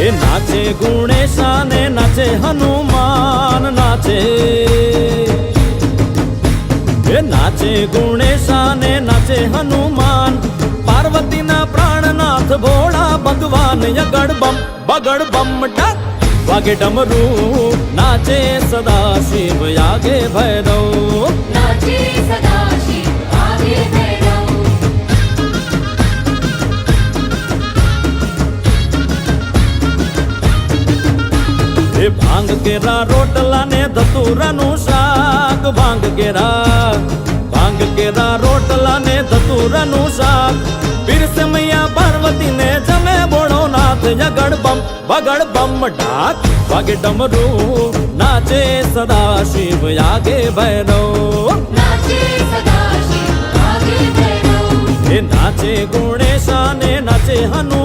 એ નાચે ગુણેશા ને નાચે હનુમાન નાચે, એ નાચે ગુણેશા ને નાચે હનુમાન, પાર્વતીના પ્રાણનાથ ભોળા ભગવાન યગડ બમ બગડ બમ ડક વાગે ડમરૂ, નાચે સદા શિવ યાગે ભૈરવ, નાચે સદા શિવ આગે ભૈરવ. એ ભાંગ કેરા રોટલા ને ધતુરાનું શાક, ભાંગ કેરા રોટલા ને ધતુરાનું શાક, પીરસે મૈયા પાર્વતી ને જમે બોળો નાથ યગડ બમ બગડ બમ ઢાક વાગે ડમરૂ, નાચે સદા શિવ યાગે ભૈરવ, નાચે સદા શિવ આગે ભૈરવ. એ નાચે ગુણેશા ને નાચે હનુમાન